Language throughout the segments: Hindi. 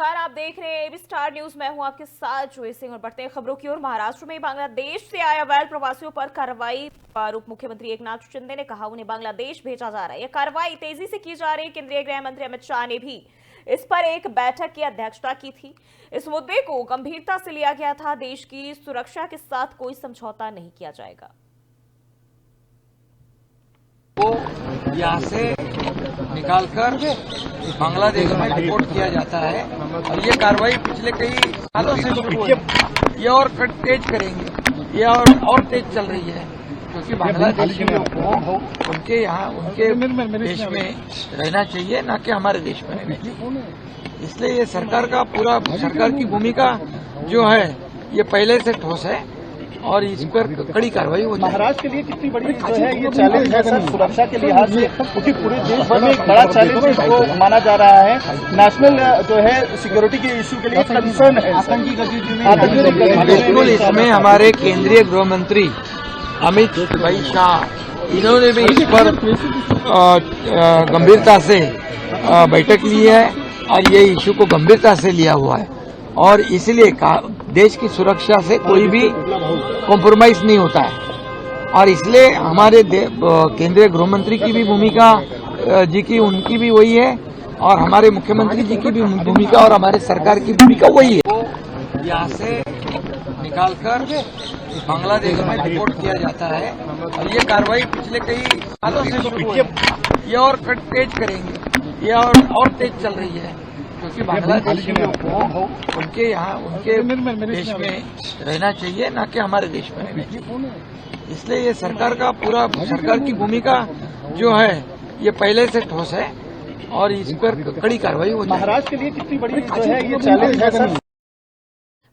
नमस्कार, आप देख रहे हैं एबी स्टार न्यूज। मैं हूं आपके साथ जोई सिंह और बढ़ते हैं खबरों की ओर। महाराष्ट्र में बांग्लादेश से आए अवैध प्रवासियों पर कार्रवाई। उप मुख्यमंत्री एकनाथ शिंदे ने कहा उन्हें बांग्लादेश भेजा जा रहा है। यह कार्रवाई तेजी से की जा रही है। केंद्रीय गृह मंत्री अमित शाह ने भी इस पर एक बैठक की अध्यक्षता की थी। इस मुद्दे को गंभीरता से लिया गया था। देश की सुरक्षा के साथ कोई समझौता नहीं किया जाएगा। वो यहाँ से निकालकर बांग्लादेश में डिपोर्ट किया जाता है और ये कार्रवाई पिछले कई सालों से शुरू हुई है। ये और तेज करेंगे, ये और तेज चल रही है क्योंकि बांग्लादेशियों को उनके यहाँ उनके देश में रहना चाहिए, न कि हमारे देश में रहना चाहिए। इसलिए ये सरकार की भूमिका जो है ये पहले से ठोस है और इस पर कड़ी कार्रवाई होती है। महाराष्ट्र के लिए कितनी बड़ी जो है ये चैलेंज है सर सुरक्षा के लिहाज से, क्योंकि पूरे देश भर में एक बड़ा चैलेंज इसको माना जा रहा है। नेशनल जो है सिक्योरिटी के इश्यू के लिए कंसर्न है। आतंकी गतिविधियों बिल्कुल, इसमें हमारे केंद्रीय गृह मंत्री अमित भाई शाह इन्होंने भी इस पर गंभीरता से बैठक ली है और ये इश्यू को गंभीरता से लिया हुआ है और इसलिए देश की सुरक्षा से कोई भी कॉम्प्रोमाइज नहीं होता है और इसलिए हमारे केंद्रीय गृह मंत्री की भी भूमिका उनकी भी वही है और हमारे मुख्यमंत्री जी की भी भूमिका और हमारे सरकार की भूमिका वही है। यहाँ से निकालकर बांग्लादेश में डिपोर्ट किया जाता है और ये कार्रवाई पिछले कई सालों से शुरू हुई है। ये और तेज करेंगे, ये और तेज चल रही है क्योंकि बांग्लादेशियों को उनके यहाँ उनके देश में रहना चाहिए, न कि हमारे देश में रहना चाहिए। इसलिए ये सरकार की भूमिका जो है ये पहले से ठोस है और इस पर कड़ी कार्रवाई होती है। महाराष्ट्र के लिए कितनी बड़ी जो है ये चैलेंज है सर।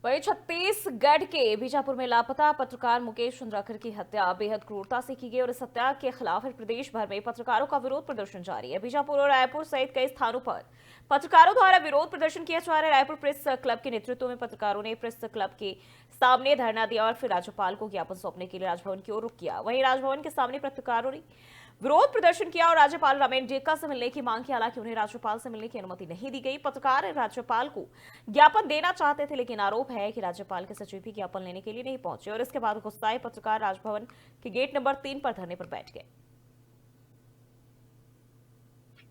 वहीं छत्तीसगढ़ के बीजापुर में लापता पत्रकार मुकेश चंद्राकर की हत्या बेहद क्रूरता से की गई और इस हत्या के खिलाफ प्रदेश भर में पत्रकारों का विरोध प्रदर्शन जारी है। बीजापुर और रायपुर सहित कई स्थानों पर पत्रकारों द्वारा विरोध प्रदर्शन किया जा रहा है। रायपुर प्रेस क्लब के नेतृत्व में पत्रकारों ने प्रेस क्लब के सामने धरना दिया और फिर राज्यपाल को ज्ञापन सौंपने के लिए राजभवन की ओर रुख किया। वहीं राजभवन के सामने पत्रकारों ने विरोध प्रदर्शन किया और राज्यपाल रमेश डेका से मिलने की मांग की। हालांकि उन्हें राज्यपाल से मिलने की अनुमति नहीं दी गई। पत्रकार राज्यपाल को ज्ञापन देना चाहते थे, लेकिन आरोप है कि राज्यपाल के सचिव भी ज्ञापन लेने के लिए नहीं पहुंचे और इसके बाद गुस्साए पत्रकार राजभवन के गेट नंबर 3 पर धरने पर बैठ गए।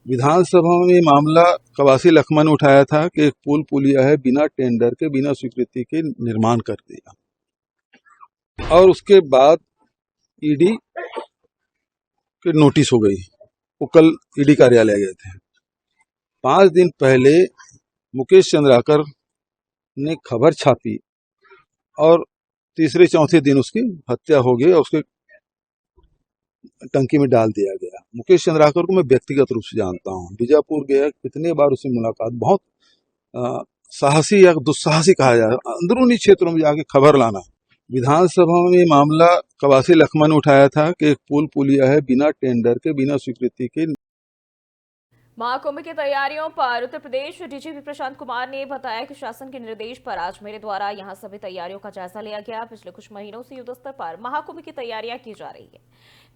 विधानसभा में मामला कवासी लखमा ने उठाया था कि एक पुलिया है बिना टेंडर के बिना स्वीकृति के निर्माण कर दिया और उसके बाद ईडी के नोटिस हो गई। वो कल ईडी कार्यालय गए थे। 5 दिन पहले मुकेश चंद्राकर ने खबर छापी और तीसरे चौथे दिन उसकी हत्या हो गई और उसके टंकी में डाल दिया गया। मुकेश चंद्राकर को मैं व्यक्तिगत रूप से जानता हूँ, बीजापुर गया, कितने बार उससे मुलाकात, बहुत साहसी या दुस्साहसी कहा जाए अंदरूनी क्षेत्रों में जाके खबर लाना। विधानसभा में मामला कवासी लखमा ने उठाया था कि एक पुलिया है बिना टेंडर के बिना स्वीकृति के। महाकुंभ की तैयारियों पर उत्तर प्रदेश डीजीपी प्रशांत कुमार ने बताया कि शासन के निर्देश पर आज मेरे द्वारा यहां सभी तैयारियों का जायजा लिया गया। पिछले कुछ महीनों से युद्ध स्तर पर महाकुंभ की तैयारियां की जा रही है।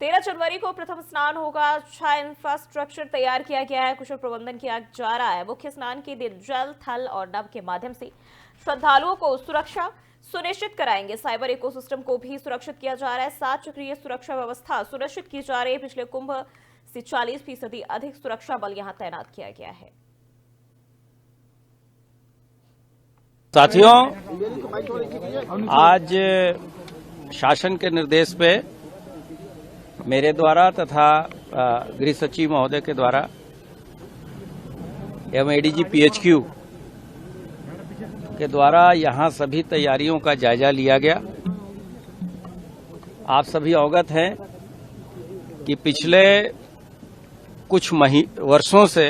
13 जनवरी को प्रथम स्नान होगा। अच्छा इंफ्रास्ट्रक्चर तैयार किया गया है, कुशल प्रबंधन किया जा रहा है। मुख्य स्नान के दिन जल, थल और नभ के माध्यम से श्रद्धालुओं को सुरक्षा सुनिश्चित कराएंगे। साइबर इकोसिस्टम को भी सुरक्षित किया जा रहा है। 7 चक्रीय सुरक्षा व्यवस्था सुनिश्चित की जा रही है। पिछले कुंभ से 40% अधिक सुरक्षा बल यहां तैनात किया गया है। साथियों, आज शासन के निर्देश पे मेरे द्वारा तथा गृह सचिव महोदय के द्वारा एवं एडीजी पीएचक्यू के द्वारा यहां सभी तैयारियों का जायजा लिया गया। आप सभी अवगत हैं कि पिछले कुछ वर्षों से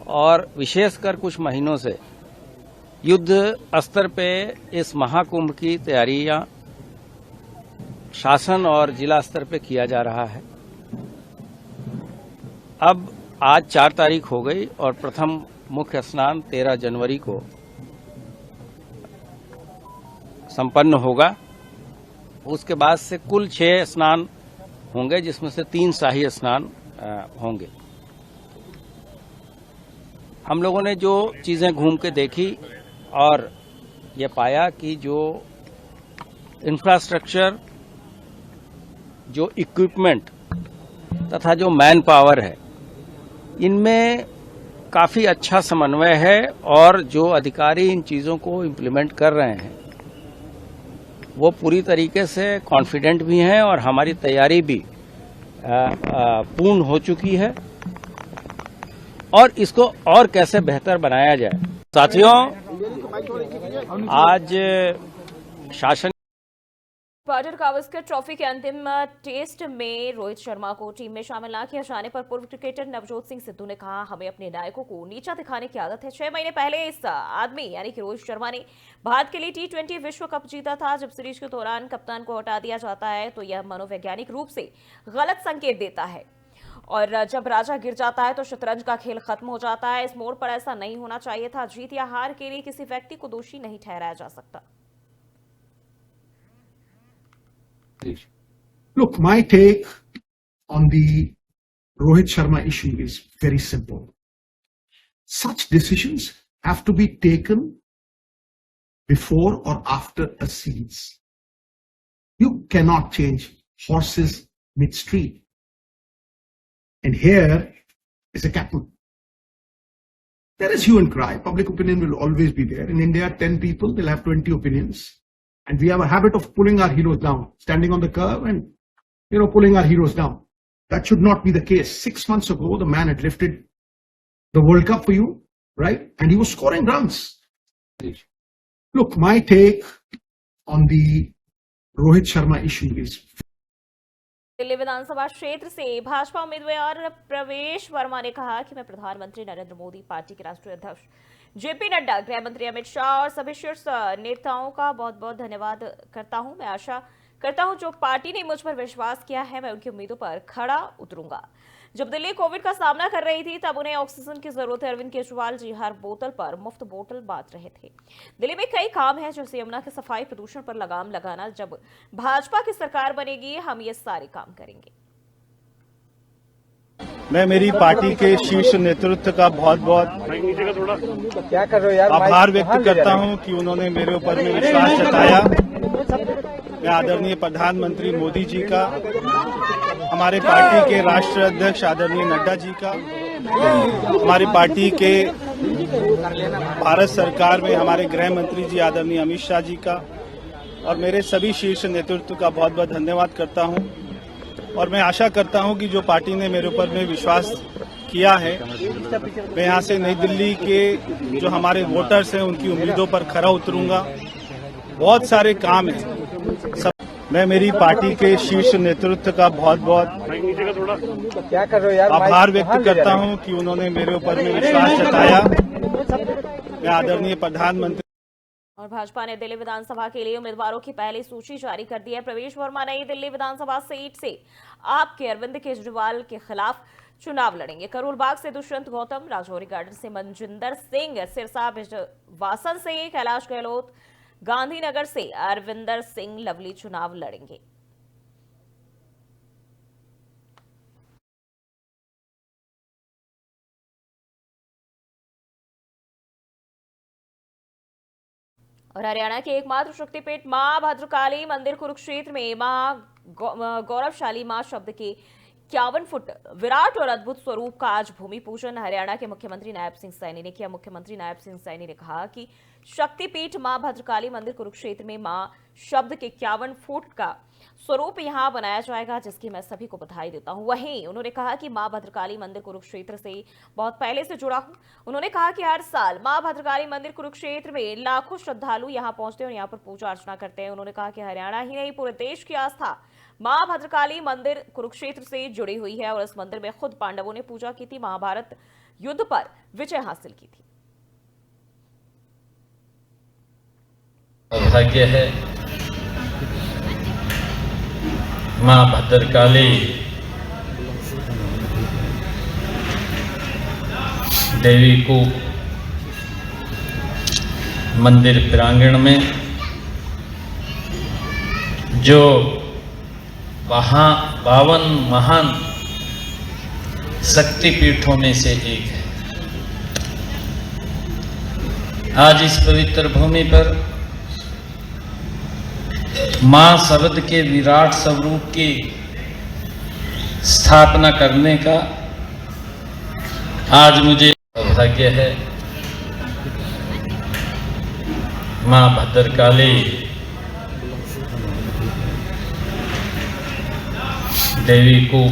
और विशेषकर कुछ महीनों से युद्ध स्तर पे इस महाकुंभ की तैयारियां शासन और जिला स्तर पे किया जा रहा है। अब आज 4 तारीख हो गई और प्रथम मुख्य स्नान 13 जनवरी को संपन्न होगा। उसके बाद से कुल 6 स्नान होंगे, जिसमें से 3 शाही स्नान होंगे। हम लोगों ने जो चीज़ें घूम के देखी और ये पाया कि जो इंफ्रास्ट्रक्चर, जो इक्विपमेंट तथा जो मैन पावर है, इनमें काफ़ी अच्छा समन्वय है और जो अधिकारी इन चीज़ों को इम्प्लीमेंट कर रहे हैं वो पूरी तरीके से कॉन्फिडेंट भी हैं और हमारी तैयारी भी पूर्ण हो चुकी है और इसको और कैसे बेहतर बनाया जाए। साथियों, आज शासन बॉर्डर गावस्कर ट्रॉफी के अंतिम टेस्ट में रोहित शर्मा को टीम में शामिल न किया जाने पर पूर्व क्रिकेटर नवजोत सिंह सिद्धू ने कहा, हमें अपने नायकों को नीचा दिखाने की आदत है। 6 महीने पहले इस आदमी यानी कि रोहित शर्मा ने भारत के लिए T20 विश्व कप जीता था। जब सीरीज के दौरान कप्तान को हटा दिया जाता है तो यह मनोवैज्ञानिक रूप से गलत संकेत देता है और जब राजा गिर जाता है तो शतरंज का खेल खत्म हो जाता है। इस मोड़ पर ऐसा नहीं होना चाहिए था। जीत या हार के लिए किसी व्यक्ति को दोषी नहीं ठहराया जा सकता। Look, my take on the Rohit Sharma issue is very simple. Such decisions have to be taken before or after a series. You cannot change horses midstream. And here is a captain. There is hue and cry. Public opinion will always be there. In India, 10 people will have 20 opinions. And we have a habit of pulling our heroes down, standing on the curve and, pulling our heroes down. That should not be the case. 6 months ago, the man had lifted the World Cup for you, right? And he was scoring runs. Look, my take on the Rohit Sharma issue is Delhi विधानसभा क्षेत्र से भाजपा उम्मीदवार प्रवेश वर्मा ने कहा कि मैं प्रधानमंत्री नरेंद्र मोदी, पार्टी के राष्ट्रीय अध्यक्ष जेपी नड्डा, गृह मंत्री अमित शाह और सभी शीर्ष नेताओं का बहुत बहुत धन्यवाद करता हूं। मैं आशा करता हूं जो पार्टी ने मुझ पर विश्वास किया है मैं उनकी उम्मीदों पर खड़ा उतरूंगा। जब दिल्ली कोविड का सामना कर रही थी तब उन्हें ऑक्सीजन की जरूरत है। अरविंद केजरीवाल जी हर बोतल पर मुफ्त बोतल बांट रहे थे। दिल्ली में कई काम है जैसे यमुना के सफाई, प्रदूषण पर लगाम लगाना। जब भाजपा की सरकार बनेगी हम ये सारे काम करेंगे। मैं मेरी पार्टी के शीर्ष नेतृत्व का बहुत बहुत आभार व्यक्त करता हूं कि उन्होंने मेरे ऊपर में विश्वास जताया। मैं आदरणीय प्रधानमंत्री मोदी जी का, हमारे पार्टी के राष्ट्रीय अध्यक्ष आदरणीय नड्डा जी का, हमारी पार्टी के भारत सरकार में हमारे गृह मंत्री जी आदरणीय अमित शाह जी का और मेरे सभी शीर्ष नेतृत्व का बहुत बहुत धन्यवाद करता हूं। और मैं आशा करता हूं कि जो पार्टी ने मेरे ऊपर में विश्वास किया है, मैं यहां से नई दिल्ली के जो हमारे वोटर्स हैं उनकी उम्मीदों पर खरा उतरूंगा। बहुत सारे काम हैं। मैं मेरी पार्टी के शीर्ष नेतृत्व का बहुत बहुत आभार व्यक्त करता हूं कि उन्होंने मेरे ऊपर में विश्वास जताया। मैं आदरणीय प्रधानमंत्री और भाजपा ने दिल्ली विधानसभा के लिए उम्मीदवारों की पहली सूची जारी कर दी है। प्रवेश वर्मा नई दिल्ली विधानसभा सीट से आपके अरविंद केजरीवाल के खिलाफ चुनाव लड़ेंगे। करोल बाग से दुष्यंत गौतम, राजौरी गार्डन से मनजिंदर सिंह, सिरसा वासन से कैलाश गहलोत, गांधीनगर से अरविंदर सिंह लवली चुनाव लड़ेंगे। और हरियाणा के एकमात्र शक्तिपीठ मां भद्रकाली मंदिर कुरुक्षेत्र में मां गौरवशाली मां शब्द के 51 फुट विराट और अद्भुत स्वरूप का आज भूमि पूजन हरियाणा के मुख्यमंत्री नायब सिंह सैनी ने किया। मुख्यमंत्री नायब सिंह सैनी ने कहा कि शक्तिपीठ मां भद्रकाली मंदिर कुरुक्षेत्र में मां शब्द के 51 फुट का स्वरूप यहां बनाया जाएगा, जिसकी मैं सभी को बधाई देता हूं। वहीं उन्होंने कहा कि मां भद्रकाली मंदिर कुरुक्षेत्र से बहुत पहले से जुड़ा हूं। उन्होंने कहा कि हर साल मां भद्रकाली मंदिर कुरुक्षेत्र में लाखों श्रद्धालु यहां पहुंचते हैं और यहां पर पूजा अर्चना करते हैं। उन्होंने कहा कि हरियाणा ही नहीं पूरे देश की आस्था मां भद्रकाली मंदिर कुरुक्षेत्र से जुड़ी हुई है और इस मंदिर में खुद पांडवों ने पूजा की थी, महाभारत युद्ध पर विजय हासिल की थी। भाग्य है मां भद्रकाली देवी को मंदिर प्रांगण में जो 52 महान शक्तिपीठों में से एक है, आज इस पवित्र भूमि पर मां शब्द के विराट स्वरूप की स्थापना करने का आज मुझे सौभाग्य है। मां भद्रकाली देवी को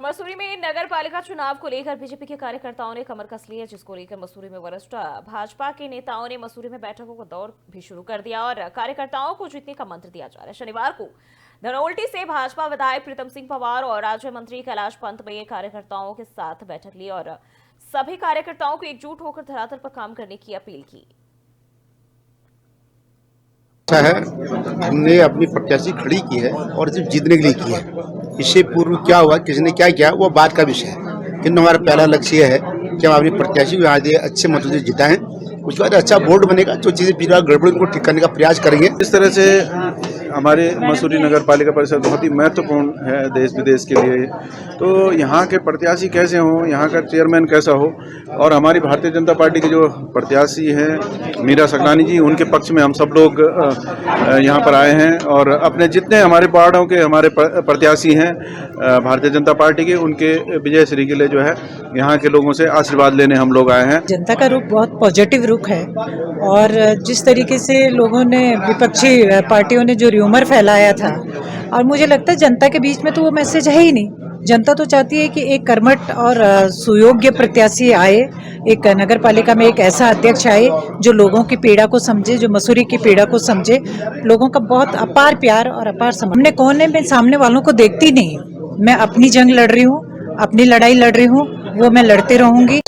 मसूरी में नगर पालिका चुनाव को लेकर बीजेपी के कार्यकर्ताओं ने कमर कस ली है, जिसको लेकर मसूरी में वरिष्ठ भाजपा के नेताओं ने मसूरी में बैठकों का दौर भी शुरू कर दिया और कार्यकर्ताओं को जीतने का मंत्र दिया जा रहा है। शनिवार को धनोल्टी से भाजपा विधायक प्रीतम सिंह पंवार और राज्य मंत्री कैलाश पंत ने कार्यकर्ताओं के साथ बैठक ली और सभी कार्यकर्ताओं को एकजुट होकर धरातल पर काम करने की अपील की। है हमने अपनी प्रत्याशी खड़ी की है और सिर्फ जीतने के लिए की है। इससे पूर्व क्या हुआ, किसने क्या किया, वो बात का विषय है। किंतु हमारा पहला लक्ष्य है कि हम अपनी प्रत्याशी को यहाँ दे अच्छे मतों से जिताएं, उसके बाद अच्छा बोर्ड बनेगा, जो चीजें बिना गड़बड़ को ठीक करने का प्रयास करेंगे। इस तरह से हमारे मसूरी नगर पालिका परिषद बहुत ही महत्वपूर्ण है देश विदेश के लिए। तो यहाँ के प्रत्याशी कैसे हों, यहाँ का चेयरमैन कैसा हो, और हमारी भारतीय जनता पार्टी के जो प्रत्याशी हैं मीरा सकलानी जी, उनके पक्ष में हम सब लोग यहाँ पर आए हैं और अपने जितने हमारे वार्डों के हमारे प्रत्याशी हैं भारतीय जनता पार्टी के, उनके विजय श्री के लिए जो है यहाँ के लोगों से आशीर्वाद लेने हम लोग आए हैं। जनता का रुख बहुत पॉजिटिव रुख है और जिस तरीके से लोगों ने, विपक्षी पार्टियों ने जो र्यूमर फैलाया था, और मुझे लगता है जनता के बीच में तो वो मैसेज है ही नहीं। जनता तो चाहती है कि एक कर्मठ और सुयोग्य प्रत्याशी आए, एक नगर पालिका में एक ऐसा अध्यक्ष आए जो लोगों की पीड़ा को समझे, जो मसूरी की पीड़ा को समझे। लोगों का बहुत अपार प्यार और अपार समझ। हमने कोने में सामने वालों को देखती नहीं, मैं अपनी जंग लड़ रही हूँ, अपनी लड़ाई लड़ रही हूँ, वो मैं लड़ते रहूंगी।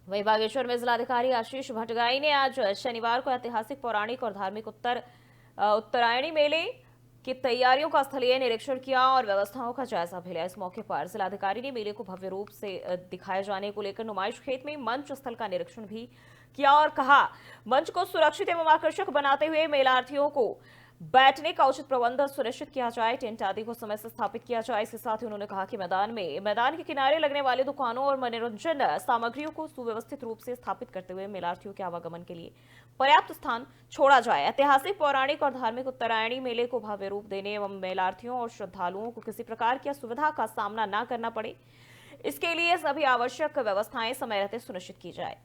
वहीं बागेश्वर में जिलाधिकारी आशीष भटगाई ने आज शनिवार को ऐतिहासिक, पौराणिक और धार्मिक उत्तरायणी मेले की तैयारियों का स्थलीय निरीक्षण किया और व्यवस्थाओं का जायजा भी लिया। इस मौके पर जिलाधिकारी ने मेले को भव्य रूप से दिखाए जाने को लेकर नुमाइश खेत में मंच स्थल का निरीक्षण भी किया और कहा, मंच को सुरक्षित एवं आकर्षक बनाते हुए मेलार्थियों को बैठने का उचित प्रबंध सुनिश्चित किया जाए, टेंट आदि को समय से स्थापित किया जाए। इसके साथ ही उन्होंने कहा कि मैदान के किनारे लगने वाले दुकानों और मनोरंजन सामग्रियों को सुव्यवस्थित रूप से स्थापित करते हुए मेलार्थियों के आवागमन के लिए पर्याप्त स्थान छोड़ा जाए। ऐतिहासिक, पौराणिक और धार्मिक उत्तरायणी मेले को भव्य रूप देने एवं मेलार्थियों और श्रद्धालुओं को किसी प्रकार की असुविधा का सामना न करना पड़े, इसके लिए सभी आवश्यक व्यवस्थाएं समय रहते सुनिश्चित की जाए।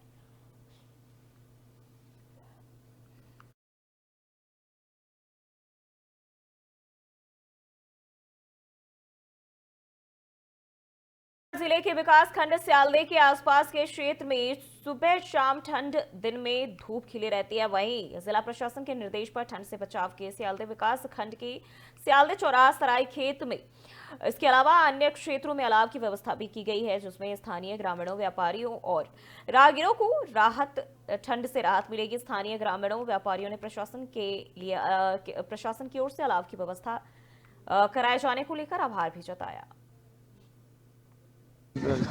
जिले के विकास खंड स्यालदे के आसपास के क्षेत्र में सुबह शाम ठंड, दिन में धूप खिली रहती है। वहीं जिला प्रशासन के निर्देश पर ठंड से बचाव के स्यालदे विकास खंड के स्यालदे चौराहा सराय खेत में, इसके अलावा अन्य क्षेत्रों में अलाव की व्यवस्था भी की गई है, जिसमें स्थानीय ग्रामीणों, व्यापारियों और राहगीरों को ठंड से राहत मिलेगी। स्थानीय ग्रामीणों, व्यापारियों ने प्रशासन की ओर से अलाव की व्यवस्था कराए जाने को लेकर आभार भी जताया।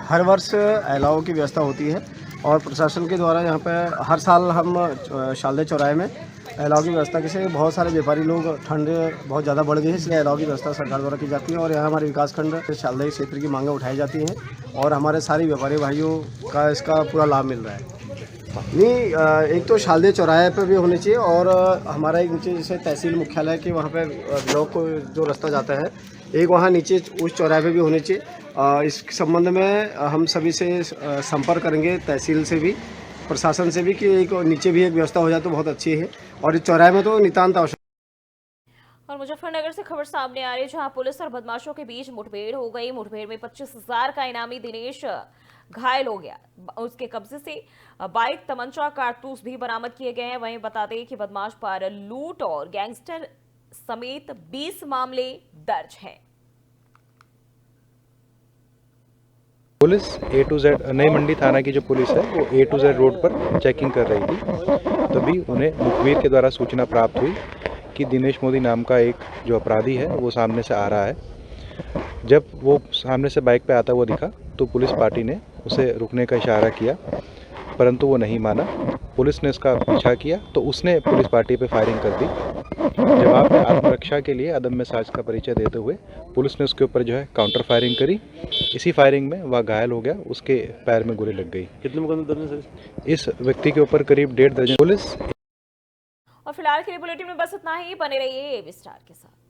हर वर्ष अलाव की व्यवस्था होती है और प्रशासन के द्वारा यहाँ पे हर साल हम शालदे चौराहे में अलाव की व्यवस्था से बहुत सारे व्यापारी लोग, ठंड बहुत ज़्यादा बढ़ गई है इसलिए अलाव की व्यवस्था सरकार द्वारा की जाती है और यहाँ हमारे विकासखंड शालदे क्षेत्र की मांगें उठाई जाती हैं और हमारे सारे व्यापारी भाइयों का इसका पूरा लाभ मिल रहा है। नहीं, एक तो शालदे चौराहे पर भी होनी चाहिए और हमारा एक नीचे जैसे तहसील मुख्यालय के वहाँ पे ब्लॉक को जो रास्ता जाता है, एक वहाँ नीचे उस चौराहे पे भी होनी चाहिए। इस संबंध में हम सभी से संपर्क करेंगे, तहसील से भी, प्रशासन से भी, कि एक नीचे भी एक व्यवस्था हो जाए तो बहुत अच्छी है और इस चौराहे में तो नितांत आवश्यक। और मुजफ्फरनगर से खबर सामने आ रही है, जहां पुलिस और बदमाशों के बीच मुठभेड़ हो गई। मुठभेड़ में 25,000 का इनामी दिनेश घायल हो गया। उसके कब्जे से बाइक, तमंचा, कारतूस भी बरामद किए गए हैं। वहीं बता दें कि बदमाश पर लूट और गैंगस्टर समेत 20 मामले दर्ज हैं। Police A to Z, Nai Mandi थाना की जो पुलिस है वो A to Z रोड पर चेकिंग कर रही थी, तभी उन्हें मुखबिर के द्वारा सूचना प्राप्त हुई कि दिनेश मोदी नाम का एक जो अपराधी है वो सामने से आ रहा है। जब वो सामने से बाइक पे आता हुआ दिखा तो पुलिस पार्टी ने उसे रुकने का इशारा किया, परंतु वो नहीं माना। पुलिस ने उसका पीछा किया तो उसने पुलिस पार्टी पे फायरिंग कर दी। जवाब में आत्मरक्षा के लिए अदम्य साहस का परिचय देते हुए पुलिस ने उसके ऊपर जो है काउंटर फायरिंग करी। इसी फायरिंग में वह घायल हो गया, उसके पैर में गोली लग गई। कितने मुकदमे दर्ज हैं सर? इस व्यक्ति के ऊपर करीब 1.5 दर्जन पुलिस। और फिलहाल के लिए बुलेटिन में बस इतना ही। बने रहिए एबी स्टार के साथ।